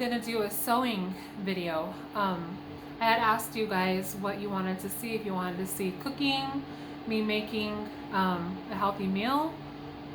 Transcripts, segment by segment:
gonna do a sewing video. I had asked you guys what you wanted to see, if you wanted to see cooking, me making a healthy meal,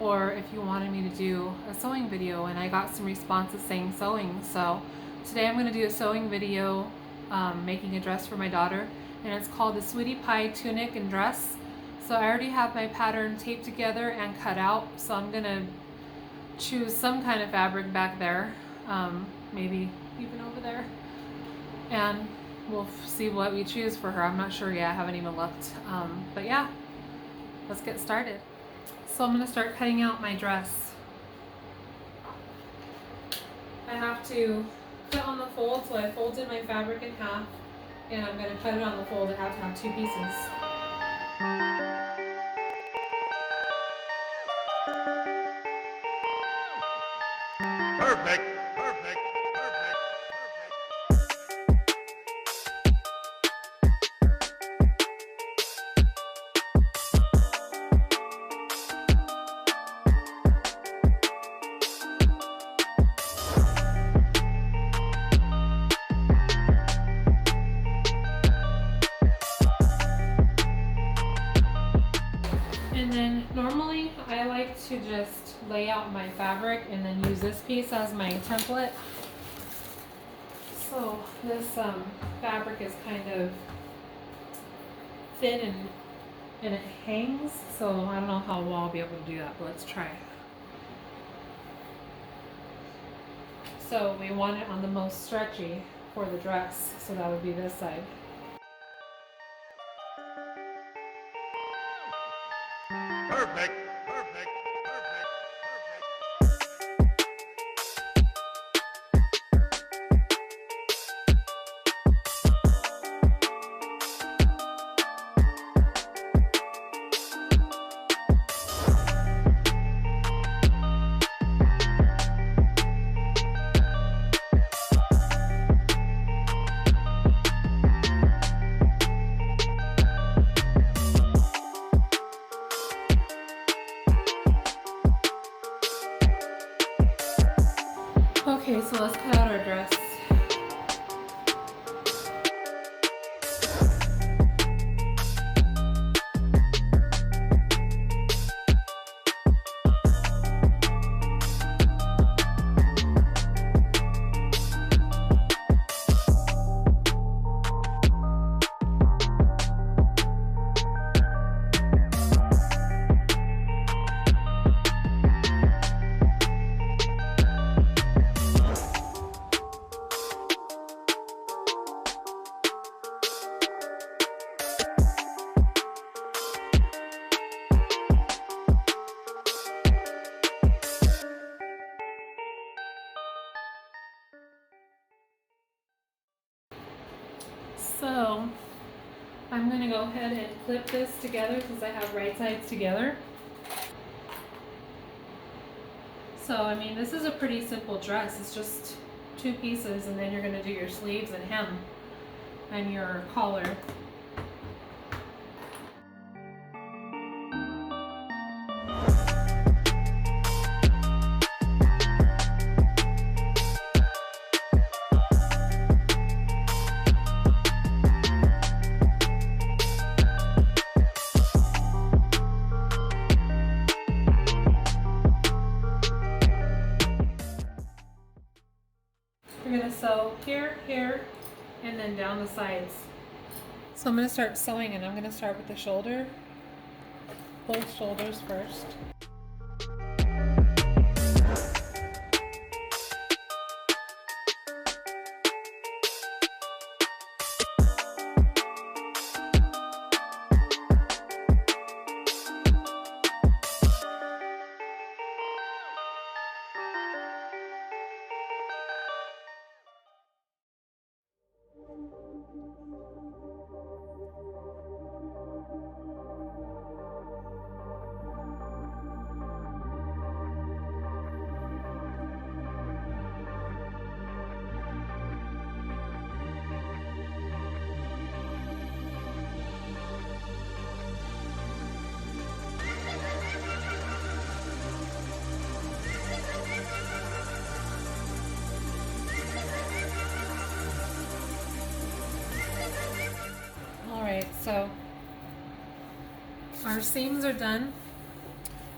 or if you wanted me to do a sewing video, and I got some responses saying sewing. So today I'm gonna do a sewing video making a dress for my daughter, and it's called the Sweetie Pie Tunic and Dress. So I already have my pattern taped together and cut out, so I'm gonna choose some kind of fabric back there, maybe even over there, and we'll see what we choose for her. I'm not sure yet, I haven't even looked, but yeah, let's get started. So I'm gonna start cutting out my dress. I have to cut on the fold, so I folded my fabric in half, and I'm gonna cut it on the fold. I have to have two pieces. Perfect, perfect, perfect, And then normally I like to just lay out my fabric and then use this piece as my template. So this fabric is kind of thin and it hangs, so I don't know how well I'll be able to do that, but let's try. So we want it on the most stretchy for the dress, so that would be this side. perfect, perfect, perfect, Okay, so let's cut out our dress. So I'm going to go ahead and clip this together since I have right sides together. So I mean, this is a pretty simple dress. It's just two pieces, and then you're going to do your sleeves and hem and your collar. We're going to sew here, here, and then down the sides. So I'm going to start sewing, and I'm going to start with the shoulder, both shoulders first. So our seams are done.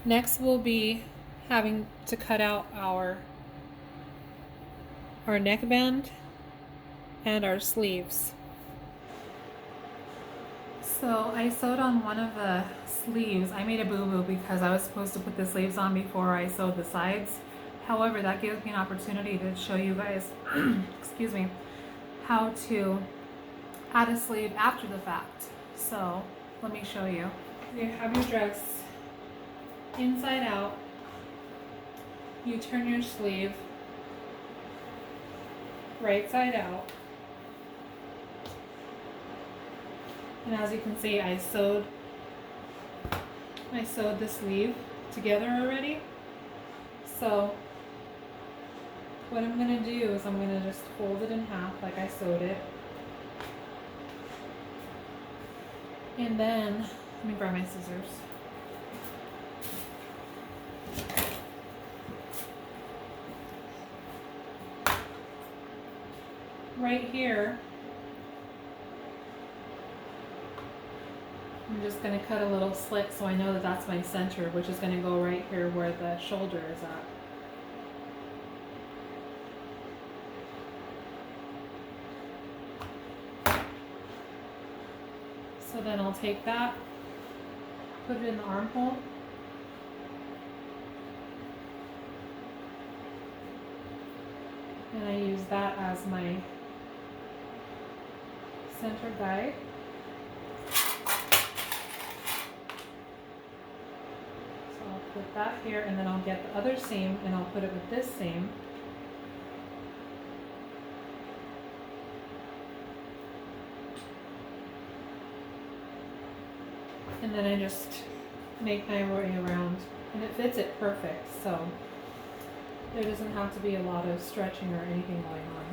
Next we'll be having to cut out our neckband and our sleeves. So I sewed on one of the sleeves. I made a boo-boo because I was supposed to put the sleeves on before I sewed the sides. However, that gives me an opportunity to show you guys, excuse me, how to add a sleeve after the fact. So let me show you. You have your dress inside out. You turn your sleeve right side out. And as you can see, I sewed the sleeve together already. So what I'm going to do is I'm going to just fold it in half like I sewed it. And then, let me grab my scissors. Right here, I'm just going to cut a little slit so I know that that's my center, which is going to go right here where the shoulder is at. So then I'll take that, put it in the armhole, and I use that as my center guide. So I'll put that here, and then I'll get the other seam and I'll put it with this seam. And then I just make my way around, and it fits it perfect, so there doesn't have to be a lot of stretching or anything going on.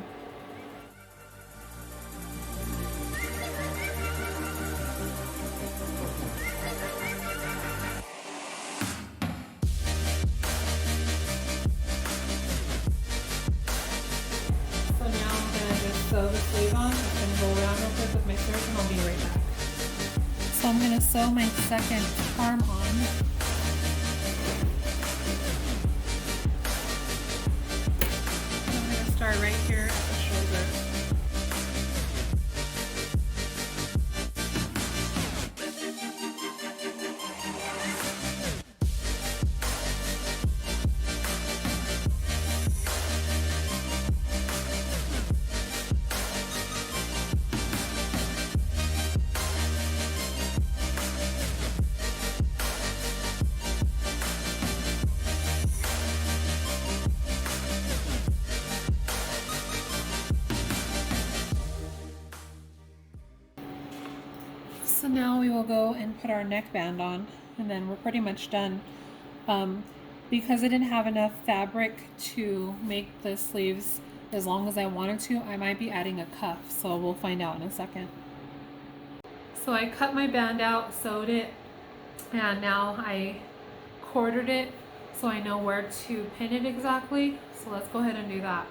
So now I'm going to just sew the sleeve on. I'm going to go around real quick with my serge and I'll be right back. So I'm going to sew my second arm on. I'm going to start right here at the shoulder. So now we will go and put our neckband on, and then we're pretty much done. Because I didn't have enough fabric to make the sleeves as long as I wanted to, I might be adding a cuff, so we'll find out in a second. So I cut my band out, sewed it, and now I quartered it so I know where to pin it exactly. So let's go ahead and do that.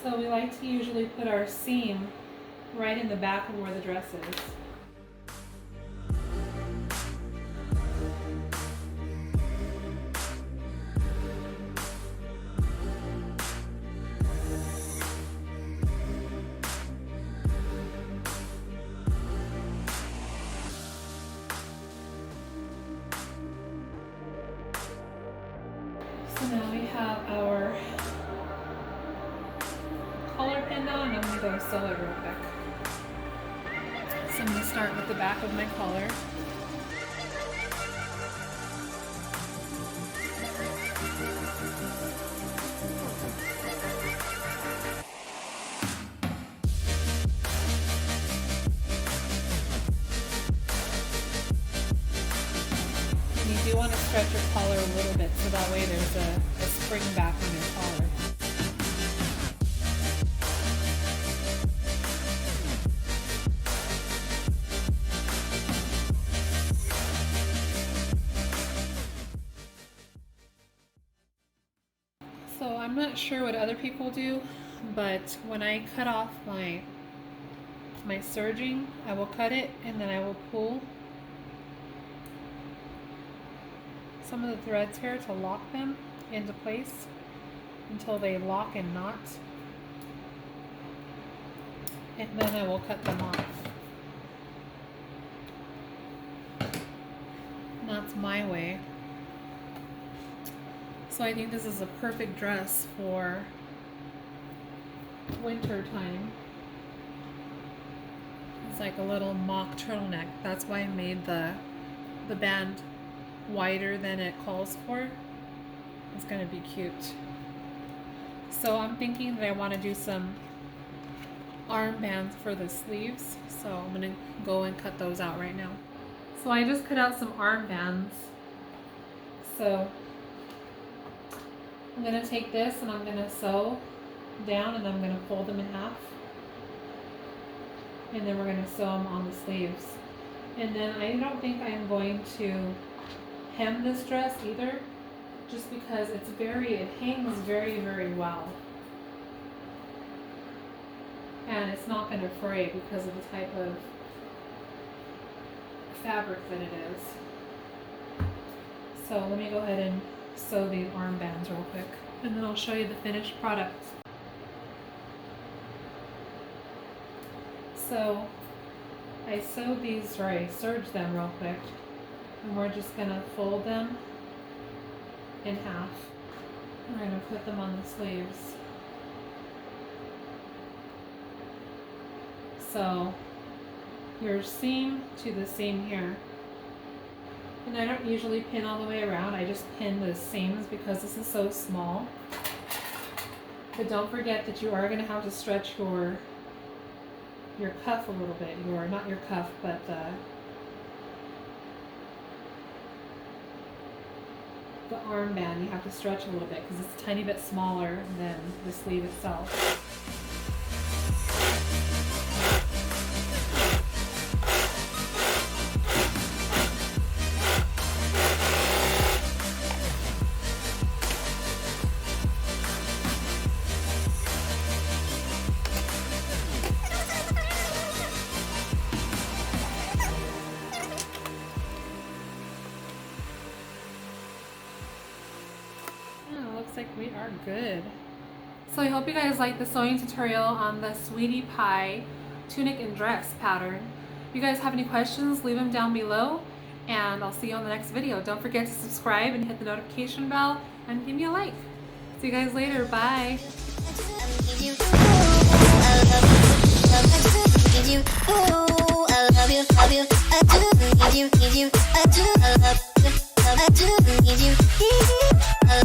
So we like to usually put our seam right in the back of where the dress is. So now we have our collar pinned on. I'm going to go sew it real quick. So I'm going to start with the back of my collar. And you do want to stretch your collar a little bit so that way there's a spring back on your collar. So I'm not sure what other people do, but when I cut off my serging, I will cut it and then I will pull some of the threads here to lock them into place until they lock and knot, and then I will cut them off. And that's my way. So I think this is a perfect dress for winter time. It's like a little mock turtleneck. That's why I made the band wider than it calls for. It's gonna be cute. So I'm thinking that I want to do some armbands for the sleeves. So I'm gonna go and cut those out right now. So I just cut out some armbands. So I'm gonna take this and I'm gonna sew down and I'm gonna fold them in half. And then we're gonna sew them on the sleeves. And then I don't think I'm going to hem this dress either, just because it hangs very, very well. And it's not going to fray because of the type of fabric that it is. So let me go ahead and sew these armbands real quick, and then I'll show you the finished product. So I sewed these, or I serged them real quick, and we're just going to fold them in half. We're going to put them on the sleeves. So your seam to the seam here. And I don't usually pin all the way around, I just pin the seams because this is so small. But don't forget that you are going to have to stretch your cuff a little bit. Not your cuff, but the armband, you have to stretch a little bit because it's a tiny bit smaller than the sleeve itself. Looks like we are good. So I hope you guys like the sewing tutorial on the Sweetie Pie tunic and dress pattern. If you guys have any questions, leave them down below, and I'll see you on the next video. Don't forget to subscribe and hit the notification bell and give me a like. See you guys later. Bye.